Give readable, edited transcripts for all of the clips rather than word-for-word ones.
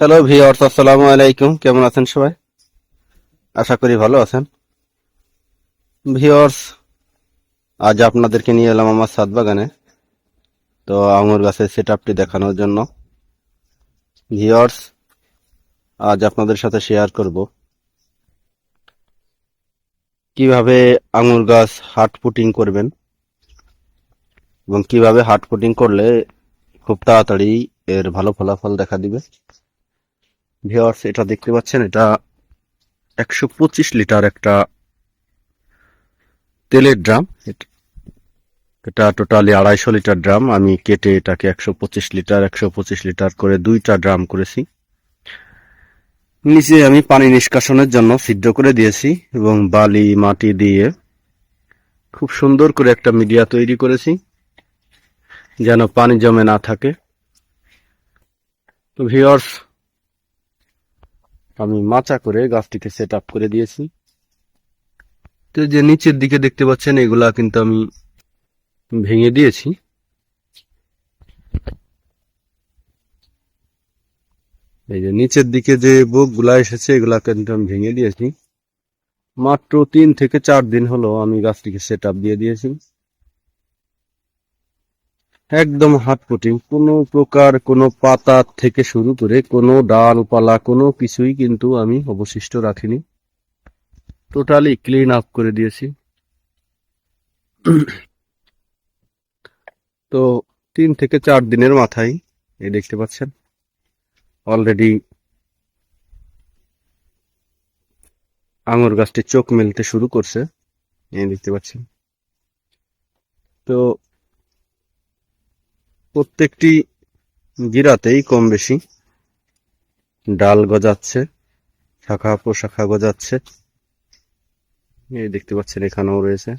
Hello viewers, আসসালামু আলাইকুম। কেমন আছেন সবাই? আশা করি ভালো আছেন। ভিউয়ার্স, আজ আপনাদেরকে নিয়ে এলাম আমার ছাদ বাগানে। তো আঙুর গাছের সেটআপটি দেখানোর জন্য। ভিউয়ার্স, আজ আপনাদের সাথে শেয়ার করব কিভাবে আঙুর গাছ হার্ড পুটিং করবেন এবং কিভাবে হার্ড পুটিং করলে খুব তাড়াতাড়ি এর ভালো ফলাফল দেখা দিবে। ভিউয়ার্স, এটা দেখতে পাচ্ছেন, এটা 125 লিটার একটা তেলের ড্রাম। এটা টোটালি 250 লিটার ড্রাম। আমি কেটে এটাকে 125 লিটার করে দুইটা ড্রাম করেছি। নিচে আমি পানি নিষ্কাশনের জন্য ছিদ্র করে দিয়েছি এবং বালি মাটি দিয়ে খুব সুন্দর করে একটা মিডিয়া তৈরি করেছি যেন পানি জমে না থাকে। তো ভিউয়ার্স, আমি মাচা করে গাছটিকে সেট আপ করে দিয়েছি। তো যে নিচের দিকে দেখতে পাচ্ছেন, এগুলা কিন্তু আমি ভেঙে দিয়েছি। এই যে নিচের দিকে যে বোক গুলা এসেছে, এগুলা কিন্তু আমি ভেঙে দিয়েছি। মাত্র 3 থেকে 4 দিন হলো আমি গাছটিকে সেট আপ দিয়ে দিয়েছি। একদম হার্ড পুটিং, কোনো প্রকার কোনো পাতা থেকে শুরু করে কোনো ডালপালা কোনো কিছুই কিন্তু আমি অবশিষ্ট রাখিনি। টোটালি ক্লিন আপ করে দিয়েছি। তো 3 থেকে 4 দিনের মাথায় এই দেখতে পাচ্ছেন অলরেডি আঙুর গাছটি চোখ মেলতে শুরু করছে। এই দেখতে পাচ্ছেন। তো প্রত্যেকটি গিরাতেই কম বেশি ডাল গজাচ্ছে, শাখা প্রশাখা গজাচ্ছে। এই দেখতে পাচ্ছেন, এখানেও রয়েছে।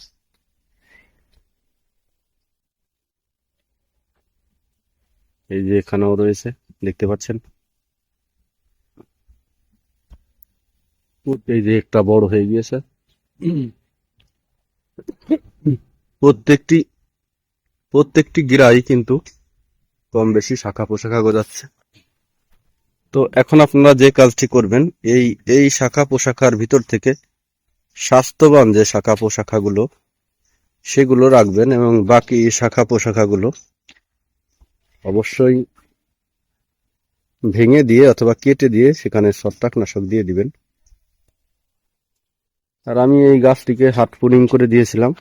এই যে এখানেও রয়েছে, দেখতে পাচ্ছেন। এই যে একটা বড় হয়ে গিয়েছে। প্রত্যেকটি প্রত্যেকটি গিরাই কিন্তু কম বেশি শাখা পোশাখা গজাচ্ছে। তো এখন আপনারা যে কাজটি করবেন, এই এই শাখা পোশাখার ভিতর থেকে স্বাস্থ্যবান যে শাখা পোশাখাগুলো সেগুলো রাখবেন এবং বাকি শাখা পোশাখাগুলো অবশ্যই ভেঙে দিয়ে অথবা কেটে দিয়ে সেখানে ছত্রাকনাশক দিয়ে দিবেন। আর আমি এই গাছটিকে হার্ড পুডিং করে দিয়েছিলাম,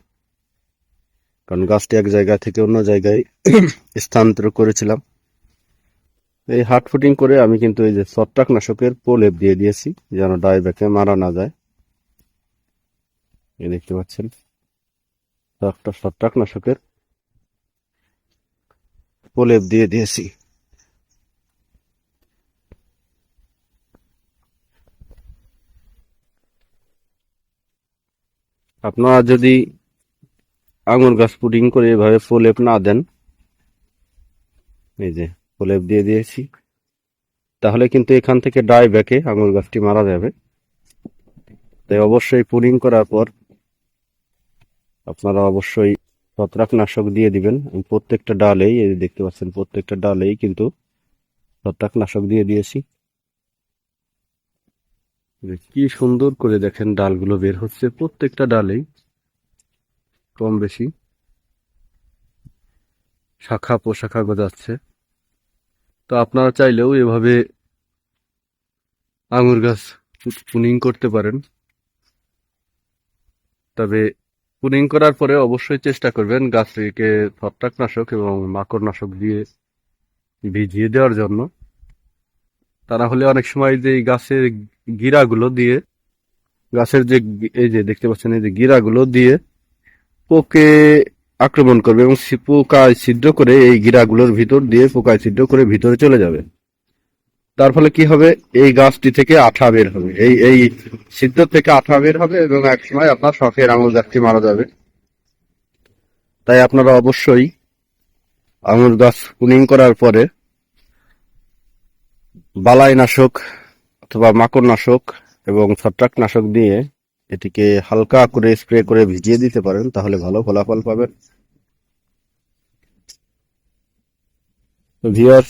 কারণ গাছটি এক জায়গা থেকে অন্য জায়গায় স্থানান্তর করেছিলাম। এই হার্ড পুডিং করে আমি কিন্তু এই যে ছত্রাকনাশকের প্রলেপ দিয়ে দিয়েছি যেন ডাইব্যাকে মারা না যায়। এই দেখতে পাচ্ছেন, একটা ছত্রাকনাশকের প্রলেপ দিয়ে দিয়েছি। আপনারা যদি আঙুর গাছ পুডিং করে এভাবে প্রলেপ না দেন, এই যে প্রলেপ দিয়ে দিয়েছি, তাহলে কিন্তু এখান থেকে ডাইব্যাকে আঙুর গাছটি মারা যাবে। তাই অবশ্যই পুডিং করার পর আপনারা অবশ্যই ছত্রাকনাশক দিয়ে দিবেন। প্রত্যেকটা ডালেই, এই দেখতে পাচ্ছেন, প্রত্যেকটা ডালেই কিন্তু ছত্রাকনাশক দিয়ে দিয়েছি। কি সুন্দর করে দেখেন ডালগুলো বের হচ্ছে, প্রত্যেকটা ডালেই কম বেশি শাখা প্রশাখা গজাচ্ছে। তো আপনারা চাইলেও এভাবে আঙুর গাছ পুনিং করতে পারেন। তবে পুনিং করার পরে অবশ্যই চেষ্টা করবেন গাছটিকে ছত্রাকনাশক এবং মাকড়নাশক দিয়ে ভিজিয়ে দেওয়ার জন্য। তা না হলে অনেক সময় যে এই গাছের গিরাগুলো দিয়ে, গাছের যে এই যে দেখতে পাচ্ছেন, এই যে গিরাগুলো দিয়ে পোকে আক্রমণ করবে এবং পোকায় ছিদ্র করে এই গিরাগুলোর ভিতর দিয়ে পোকায় ছিদ্র করে ভিতরে চলে যাবে। তার ফলে কি হবে, এই গাছটি থেকে আঠা বের হবে, এই এই ছিদ্র থেকে আঠা বের হবে এবং এক সময় আপনার শখের আঙুর গাছটি মারা যাবে। তাই আপনারা অবশ্যই আঙুর গাছ পুনিং করার পরে বালাইনাশক অথবা মাকড়নাশক এবং ছত্রাকনাশক দিয়ে এটিকে হালকা করে স্প্রে করে ভিজিয়ে দিতে পারেন, তাহলে ভালো ফলাফল পাবেন। তো ভিউয়ার্স,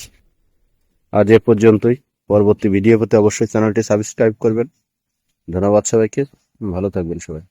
আজ এ পর্যন্তই। পরবর্তী ভিডিও পেতে অবশ্যই চ্যানেলটি সাবস্ক্রাইব করবেন। ধন্যবাদ সবাইকে, ভালো থাকবেন সবাই।